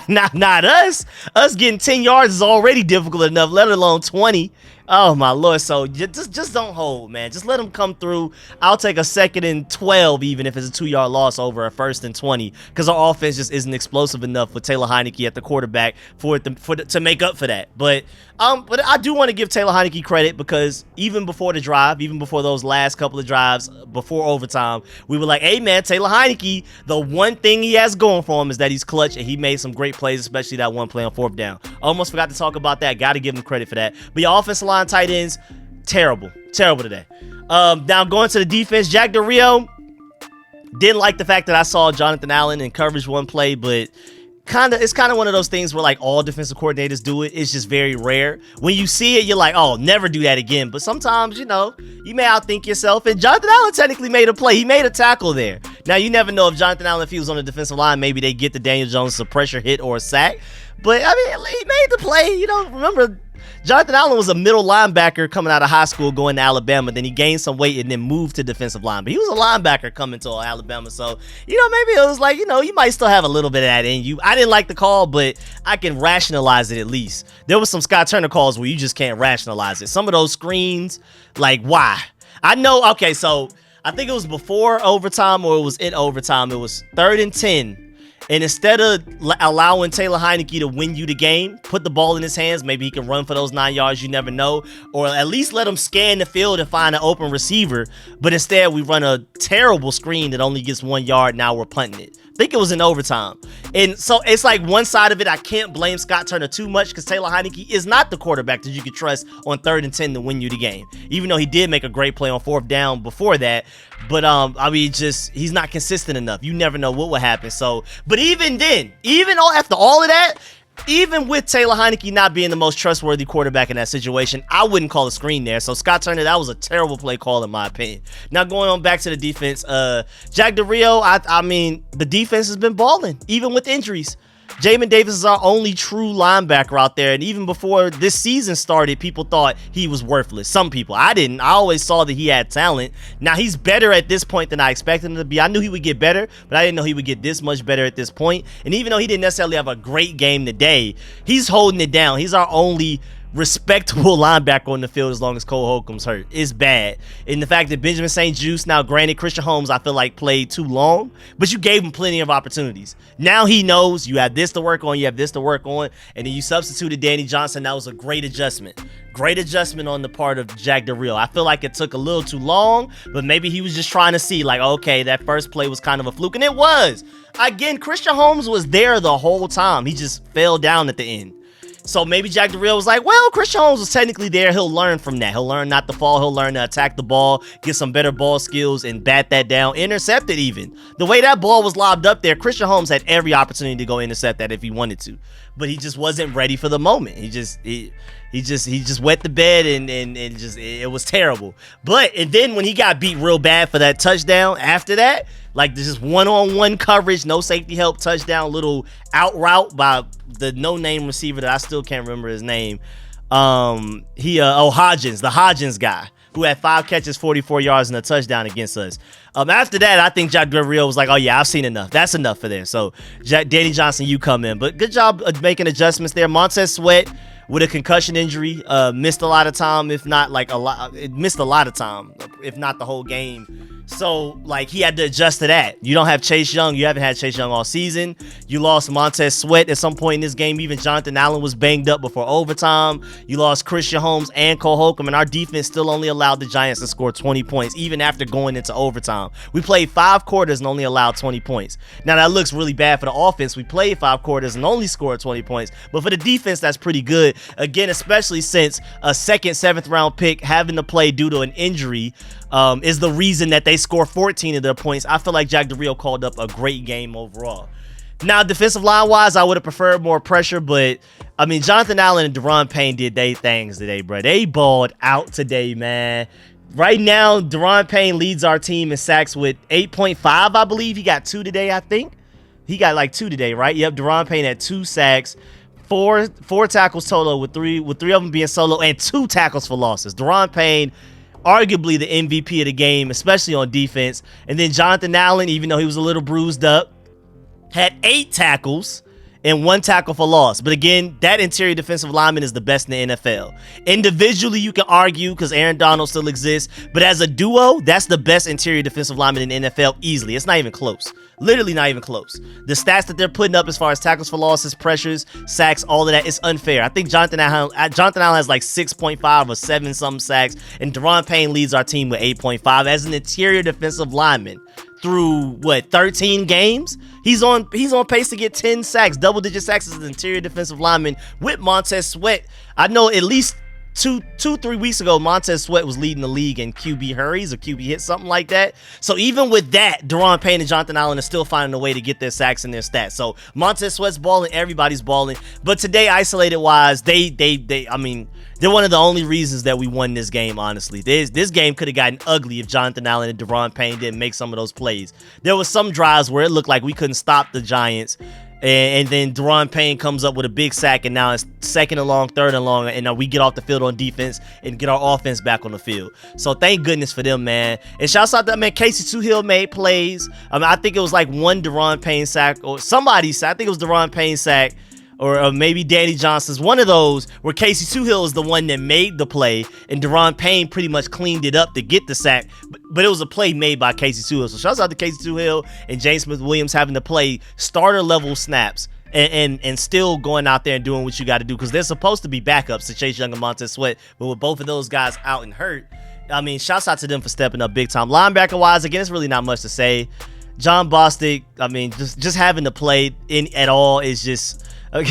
Not us. Us getting 10 yards is already difficult enough, let alone 20. Oh my Lord. So just don't hold, man. Just let them come through. I'll take a 2nd and 12 even if it's a 2-yard loss over a 1st and 20 because our offense just isn't explosive enough with Taylor Heinicke at the quarterback for it to make up for that. But I do want to give Taylor Heinicke credit because even before the drive, even before those last couple of drives before overtime, we were like, hey man, Taylor Heinicke, the one thing he has going for him is that he's clutch and he made some great plays, especially that one play on 4th down. Almost forgot to talk about that. Got to give him credit for that. But your offensive line, tight ends, terrible today. Now going to the defense, Jack Del Rio, didn't like the fact that I saw Jonathan Allen in coverage one play, but it's kind of one of those things where like all defensive coordinators do it. It's just very rare. When you see it, you're like, oh, never do that again. But sometimes, you know, you may outthink yourself. And Jonathan Allen technically made a play. He made a tackle there. Now, you never know if Jonathan Allen, if he was on the defensive line, maybe they get to Daniel Jones a pressure hit or a sack. But, I mean, he made the play. You know, remember, Jonathan Allen was a middle linebacker coming out of high school going to Alabama. Then he gained some weight and then moved to defensive line. But he was a linebacker coming to Alabama. So, you know, maybe it was like, you know, you might still have a little bit of that in you. I didn't like the call, but I can rationalize it at least. There was some Scott Turner calls where you just can't rationalize it. Some of those screens, like, why? I know, okay, so I think it was before overtime or it was in overtime. It was 3rd and 10. And instead of allowing Taylor Heinicke to win you the game, put the ball in his hands. Maybe he can run for those 9 yards. You never know. Or at least let him scan the field and find an open receiver. But instead, we run a terrible screen that only gets 1 yard. Now we're punting it. I think it was in overtime. And so it's like one side of it, I can't blame Scott Turner too much because Taylor Heinicke is not the quarterback that you can trust on 3rd and 10 to win you the game. Even though he did make a great play on 4th down before that. But, I mean, he's not consistent enough. You never know what will happen. So, but even then, after all of that, even with Taylor Heinicke not being the most trustworthy quarterback in that situation, I wouldn't call a screen there. So Scott Turner, that was a terrible play call in my opinion. Now going on back to the defense, Jack Del Rio, I mean, the defense has been balling, even with injuries. Jamin Davis is our only true linebacker out there, and even before this season started, people thought he was worthless. Some people. I didn't. I always saw that he had talent. Now, he's better at this point than I expected him to be. I knew he would get better, but I didn't know he would get this much better at this point. And even though he didn't necessarily have a great game today, he's holding it down. He's our only respectable linebacker on the field as long as Cole Holcomb's hurt. It's bad. And the fact that Benjamin St-Juste, now granted Christian Holmes I feel like played too long, but you gave him plenty of opportunities. Now he knows you have this to work on, you have this to work on, and then you substituted Danny Johnson. That was a great adjustment. Great adjustment on the part of Jack Del Rio. I feel like it took a little too long, but maybe he was just trying to see like, okay, that first play was kind of a fluke, and it was. Again, Christian Holmes was there the whole time. He just fell down at the end. So maybe Jack Del Rio was like, well, Christian Holmes was technically there. He'll learn from that. He'll learn not to fall. He'll learn to attack the ball, get some better ball skills, and bat that down. Intercept it even. The way that ball was lobbed up there, Christian Holmes had every opportunity to go intercept that if he wanted to. But he just wasn't ready for the moment. He just wet the bed and it was terrible. And then when he got beat real bad for that touchdown after that, like there's just one-on-one coverage, no safety help, touchdown, little out route by the no-name receiver that I still can't remember his name. Hodgins, the Hodgins guy, who had 5 catches, 44 yards, and a touchdown against us. After that, I think Jack Del Rio was like, oh yeah, I've seen enough. That's enough for this. So Danny Johnson, you come in. But good job making adjustments there. Montez Sweat with a concussion injury, missed a lot of time, if not like a lot. It missed a lot of time, if not the whole game. So, like, he had to adjust to that. You don't have Chase Young. You haven't had Chase Young all season. You lost Montez Sweat at some point in this game. Even Jonathan Allen was banged up before overtime. You lost Christian Holmes and Cole Holcomb, and our defense still only allowed the Giants to score 20 points, even after going into overtime. We played 5 quarters and only allowed 20 points. Now, that looks really bad for the offense. We played 5 quarters and only scored 20 points. But for the defense, that's pretty good. Again, especially since a second, 7th round pick having to play due to an injury is the reason that they score 14 of their points. I feel like Jack Del Rio called up a great game overall. Now, defensive line-wise, I would have preferred more pressure, but, I mean, Jonathan Allen and Daron Payne did their things today, bro. They balled out today, man. Right now, Daron Payne leads our team in sacks with 8.5, I believe. He got 2 today, I think. He got like 2 today, right? Yep, Daron Payne had 2 sacks. Four tackles total with three of them being solo, and 2 tackles for losses. Daron Payne, arguably the MVP of the game, especially on defense. And then Jonathan Allen, even though he was a little bruised up, had 8 tackles and 1 tackle for loss. But again, that interior defensive lineman is the best in the NFL. Individually, you can argue because Aaron Donald still exists. But as a duo, that's the best interior defensive lineman in the NFL easily. It's not even close. Literally not even close. The stats that they're putting up as far as tackles for losses, pressures, sacks, all of that, it's unfair. I think Jonathan Allen has like 6.5 or 7-something sacks, and Daron Payne leads our team with 8.5 as an interior defensive lineman. Through 13 games, he's on pace to get 10 sacks, double-digit sacks as an interior defensive lineman with Montez Sweat. I know at least 3 weeks ago, Montez Sweat was leading the league in QB hurries or QB hits, something like that. So even with that, Daron Payne and Jonathan Allen are still finding a way to get their sacks and their stats. So Montez Sweat's balling, everybody's balling. But today, isolated wise, they're one of the only reasons that we won this game, honestly. This game could have gotten ugly if Jonathan Allen and Daron Payne didn't make some of those plays. There was some drives where it looked like we couldn't stop the Giants. And then Daron Payne comes up with a big sack, and now it's 2nd and long, 3rd and long, and now we get off the field on defense and get our offense back on the field. So thank goodness for them, man. And shouts out to, man, Casey Toohill made plays. I think it was like 1 Daron Payne sack, or somebody's sack. I think it was Daron Payne sack, or maybe Danny Johnson's, one of those where Casey Toohill is the one that made the play, and Daron Payne pretty much cleaned it up to get the sack, but it was a play made by Casey Toohill. So shouts out to Casey Toohill and James Smith-Williams having to play starter-level snaps and still going out there and doing what you got to do, because they're supposed to be backups to Chase Young and Montez Sweat, but with both of those guys out and hurt, I mean, shouts out to them for stepping up big time. Linebacker-wise, again, it's really not much to say. John Bostic, I mean, just having to play in at all is just...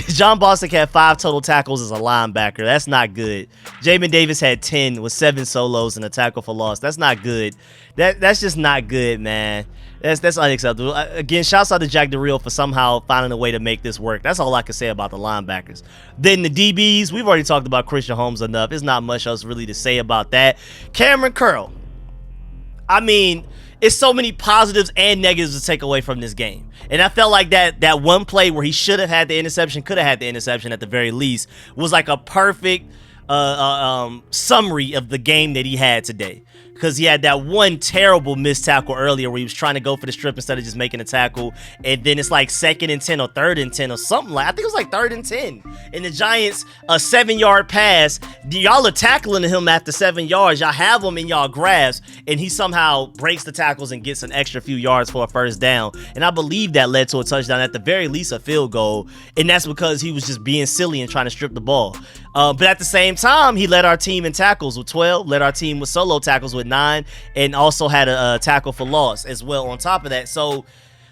John Bostic had 5 total tackles as a linebacker. That's not good. Jamin Davis had 10 with 7 solos and a tackle for loss. That's not good. That's just not good, man. That's unacceptable. Again, shouts out to Jack Del Rio for somehow finding a way to make this work. That's all I can say about the linebackers. Then the DBs, we've already talked about Christian Holmes enough. There's not much else really to say about that. Cameron Curl. I mean, it's so many positives and negatives to take away from this game. And I felt like that one play where he should have had the interception, could have had the interception at the very least, was like a perfect summary of the game that he had today. Because he had that one terrible missed tackle earlier where he was trying to go for the strip instead of just making a tackle. And then it's like 2nd and 10 or 3rd and 10 or something like, I think it was like 3rd and 10. And the Giants, a 7-yard pass. Y'all are tackling him after 7 yards. Y'all have him in y'all grasp. And he somehow breaks the tackles and gets an extra few yards for a 1st down. And I believe that led to a touchdown, at the very least a field goal. And that's because he was just being silly and trying to strip the ball. But at the same time, he led our team in tackles with 12, led our team with solo tackles with 9, and also had a tackle for loss as well on top of that. So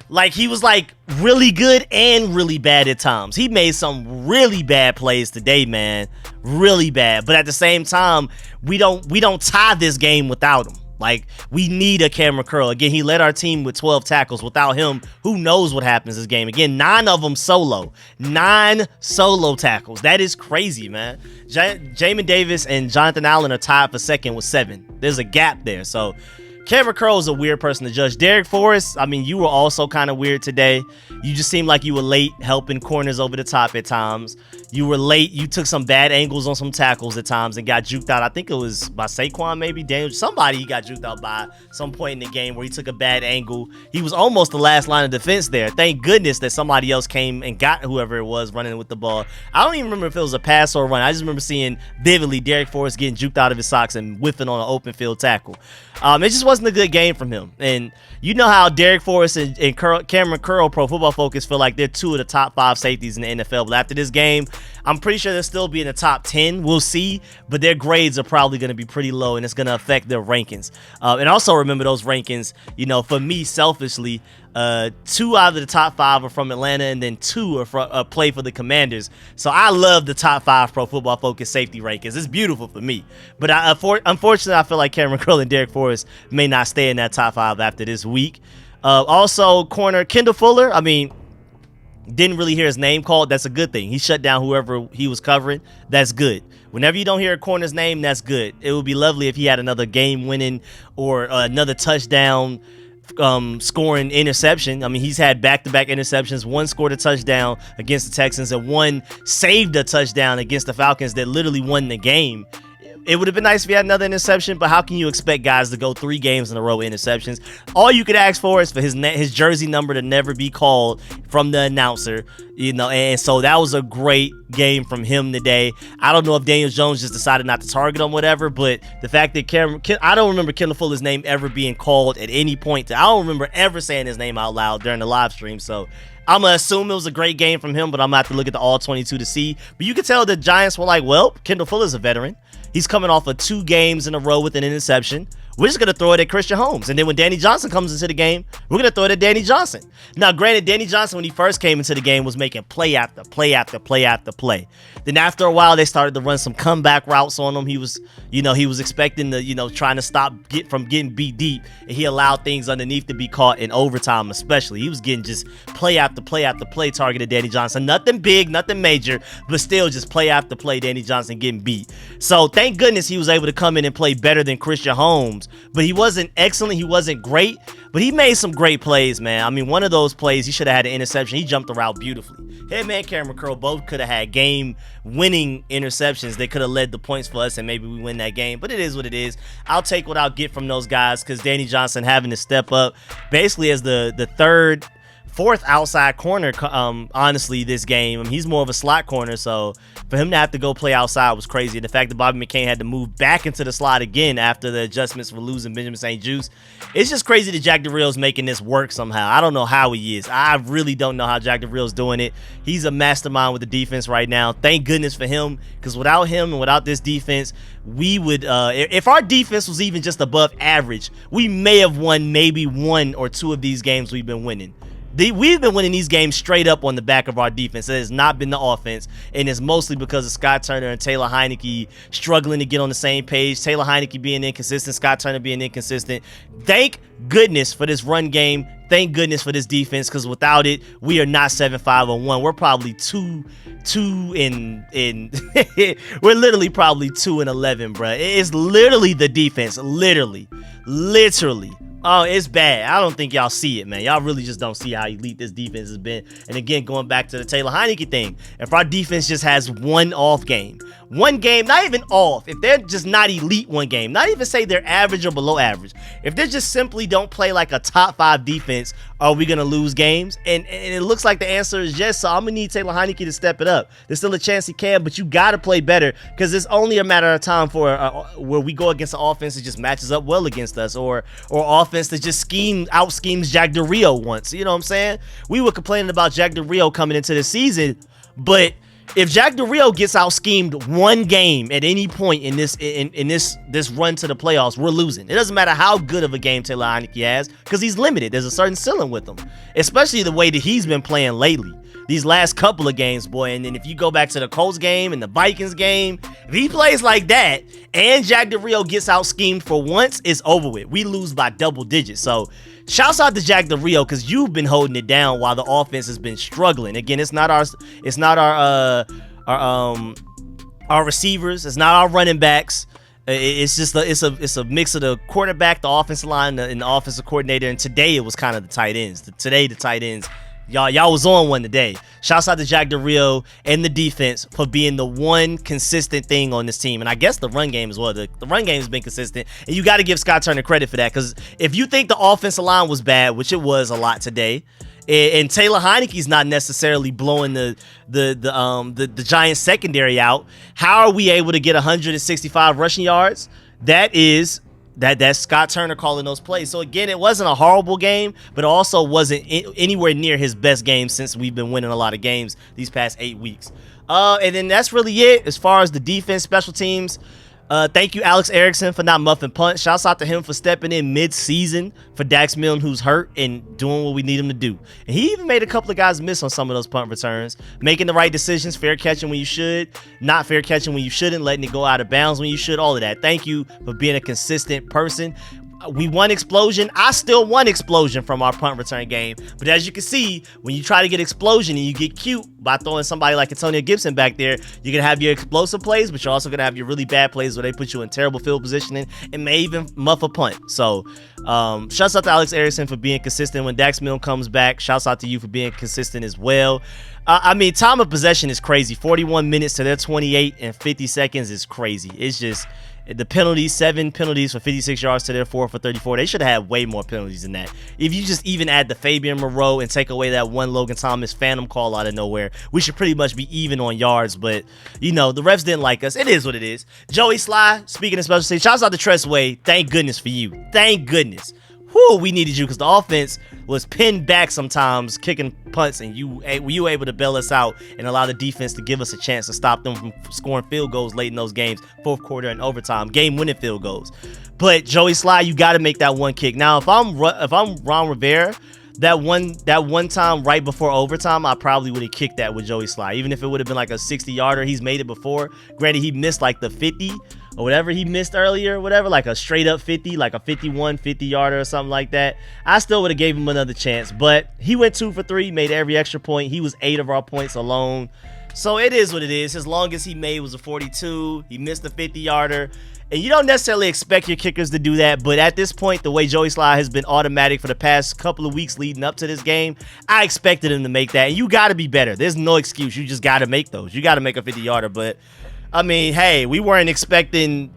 Like, he was like really good and really bad at times. He made some really bad plays today, man. Really bad. But at the same time, we don't tie this game without him. Like, we need a Cameron Curl. Again, he led our team with 12 tackles. Without him, who knows what happens this game. Again, 9 of them solo. 9 solo tackles. That is crazy, man. Jamin Davis and Jonathan Allen are tied for second with 7. There's a gap there. So Cameron Curl is a weird person to judge. Derek Forrest, I mean, you were also kind of weird today. You just seemed like you were late helping corners over the top at times. You were late. You took some bad angles on some tackles at times and got juked out. I think it was by Saquon, maybe Daniel. Somebody he got juked out by some point in the game where he took a bad angle. He was almost the last line of defense there. Thank goodness that somebody else came and got whoever it was running with the ball. I don't even remember if it was a pass or a run. I just remember seeing vividly Derek Forrest getting juked out of his socks and whiffing on an open field tackle. It just wasn't a good game from him. And you know how Derek Forrest and Cameron Curl, Pro Football Focus, feel like they're 2 of the top 5 safeties in the NFL. But after this game, I'm pretty sure they'll still be in the top 10. We'll see. But their grades are probably going to be pretty low, and it's going to affect their rankings. And also remember those rankings, you know, for me, selfishly, 2 out of the top 5 are from Atlanta, and then 2 are from play for the Commanders. So I love the top 5 Pro Football Focus safety rankings. It's beautiful for me. But unfortunately, I feel like Cameron Curl and Derek Forrest may not stay in that top 5 after this week. Also, corner Kendall Fuller, I mean, didn't really hear his name called. That's a good thing. He shut down whoever he was covering. That's good. Whenever you don't hear a corner's name, that's good. It would be lovely if he had another game-winning or another touchdown scoring interception. I mean, he's had back-to-back interceptions. One scored a touchdown against the Texans, and one saved a touchdown against the Falcons that literally won the game. It would have been nice if he had another interception, but how can you expect guys to go 3 games in a row with interceptions? All you could ask for is for his jersey number to never be called from the announcer, you know. And so that was a great game from him today. I don't know if Daniel Jones just decided not to target him, whatever, but the fact that I don't remember Kendall Fuller's name ever being called at any point. I don't remember ever saying his name out loud during the live stream. So I'm going to assume it was a great game from him, but I'm going to have to look at the all 22 to see. But you could tell the Giants were like, well, Kendall Fuller's a veteran. He's coming off of 2 games in a row with an interception. We're just going to throw it at Christian Holmes. And then when Danny Johnson comes into the game, we're going to throw it at Danny Johnson. Now, granted, Danny Johnson, when he first came into the game, was making play after play after play after play. Then after a while, they started to run some comeback routes on him. He was expecting to, trying to stop from getting beat deep. And he allowed things underneath to be caught in overtime, especially. He was getting just play after play after play targeted Danny Johnson. Nothing big, nothing major, but still just play after play Danny Johnson getting beat. So thank goodness he was able to come in and play better than Christian Holmes. But he wasn't excellent. He wasn't great. But he made some great plays, man. I mean, one of those plays, he should have had an interception. He jumped the route beautifully. Him and Cameron Curl both could have had game-winning interceptions. They could have led the points for us, and maybe we win that game. But it is what it is. I'll take what I'll get from those guys, because Danny Johnson having to step up basically as the fourth outside corner, honestly, this game. I mean, he's more of a slot corner, so for him to have to go play outside was crazy. And the fact that Bobby McCain had to move back into the slot again after the adjustments for losing Benjamin St. Juste, it's just crazy that Jack DeReal's making this work somehow. I don't know how he is. I really don't know how Jack DeReal's doing it. He's a mastermind with the defense right now. Thank goodness for him, because without him and without this defense, we would, if our defense was even just above average, we may have won maybe 1 or 2 of these games we've been winning. We've been winning these games straight up on the back of our defense. It has not been the offense, and it's mostly because of Scott Turner and Taylor Heinicke struggling to get on the same page. Taylor Heinicke being inconsistent, Scott Turner being inconsistent. Thank goodness for this run game. Thank goodness for this defense, because without it, we are not 7-5-1. We're probably 2 in we're literally probably 2-11, bro. It's literally the defense, literally. Oh, it's bad. I don't think y'all see it, man. Y'all really just don't see how elite this defense has been. And again, going back to the Taylor Heinicke thing, if our defense just has one off game, not even off, if they're just not elite one game, not even say they're average or below average, if they just simply don't play like a top 5 defense, are we going to lose games? And it looks like the answer is yes, so I'm going to need Taylor Heinicke to step it up. There's still a chance he can, but you got to play better, because it's only a matter of time for where we go against an offense that just matches up well against us, or offense that just out schemes Jack DeReal once. You know what I'm saying? We were complaining about Jack DeReal coming into the season, but If Jack Del Rio gets out schemed one game at any point in this run to the playoffs, we're losing. It doesn't matter how good of a game Taylor Heinicke has, because he's limited. There's a certain ceiling with him, especially the way that he's been playing lately. These last couple of games, boy, and then if you go back to the Colts game and the Vikings game, if he plays like that and Jack Del Rio gets out schemed for once, it's over with. We lose by double digits. So shouts out to Jack Del Rio, because you've been holding it down while the offense has been struggling. Again, it's not our receivers, it's not our running backs. It's just it's a mix of the quarterback, the offensive line, and the offensive coordinator. And today it was kind of the tight ends. Today the tight ends. Y'all was on one today. Shouts out to Jack Del Rio and the defense for being the one consistent thing on this team. And I guess the run game as well. The run game has been consistent. And you got to give Scott Turner credit for that. Because if you think the offensive line was bad, which it was a lot today, and Taylor Heinicke's not necessarily blowing the Giants secondary out, how are we able to get 165 rushing yards? That's Scott Turner calling those plays. So again, it wasn't a horrible game, but also wasn't anywhere near his best game since we've been winning a lot of games these past 8 weeks. And then that's really it as far as the defense, special teams. Thank you, Alex Erickson, for not muffing punts. Shouts out to him for stepping in mid-season for Dax Milne, who's hurt, and doing what we need him to do. And he even made a couple of guys miss on some of those punt returns, making the right decisions, fair catching when you should, not fair catching when you shouldn't, letting it go out of bounds when you should, all of that. Thank you for being a consistent person. We won Explosion. I still won Explosion from our punt return game. But as you can see, when you try to get Explosion and you get cute by throwing somebody like Antonio Gibson back there, you're going to have your explosive plays, but you're also going to have your really bad plays where they put you in terrible field positioning and may even muff a punt. So, shouts out to Alex Erickson for being consistent. When Dax Milne comes back, shouts out to you for being consistent as well. I mean, time of possession is crazy. 41 minutes to their 28 and 50 seconds is crazy. It's just the penalties, 7 penalties for 56 yards to their 4 for 34. They should have had way more penalties than that. If you just even add the Fabian Moreau and take away that one Logan Thomas phantom call out of nowhere, we should pretty much be even on yards. But, you know, the refs didn't like us. It is what it is. Joey Sly, speaking of special teams, shouts out to Tressway. Thank goodness for you. Thank goodness. Whew, we needed you, because the offense was pinned back sometimes, kicking punts, and you were able to bail us out and allow the defense to give us a chance to stop them from scoring field goals late in those games, fourth quarter and overtime, game-winning field goals. But Joey Sly, you got to make that one kick. Now, if I'm Ron Rivera, that one time right before overtime, I probably would have kicked that with Joey Sly, even if it would have been like a 60-yarder. He's made it before. Granted, he missed like the 50 or whatever he missed earlier, whatever, like a straight up 50, like a 50-yarder or something like that. I still would have gave him another chance, but he went 2 for 3, made every extra point. He was 8 of our points alone. So it is what it is. His longest he made was a 42. He missed a 50-yarder. And you don't necessarily expect your kickers to do that, but at this point, the way Joey Sly has been automatic for the past couple of weeks leading up to this game, I expected him to make that. And you got to be better. There's no excuse. You just got to make those. You got to make a 50-yarder, but I mean, hey, we weren't expecting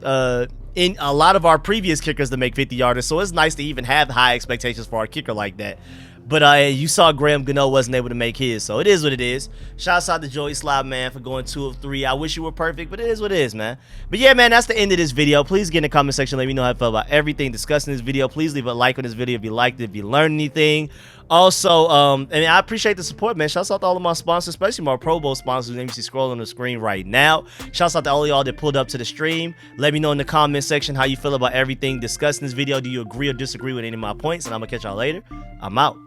in a lot of our previous kickers to make 50-yarders, so it's nice to even have high expectations for our kicker like that. But you saw Graham Gano wasn't able to make his, so it is what it is. Shouts out to Joey Sly, man, for going 2 of 3. I wish you were perfect, but it is what it is, man. But yeah, man, that's the end of this video. Please get in the comment section, let me know how you felt about everything discussed in this video. Please leave a like on this video if you liked it, if you learned anything. Also, and I appreciate the support, man. Shouts out to all of my sponsors, especially my Pro Bowl sponsors, whose names you see scrolling on the screen right now. Shouts out to all of y'all that pulled up to the stream. Let me know in the comment section how you feel about everything discussed in this video. Do you agree or disagree with any of my points? And I'm gonna catch y'all later. I'm out.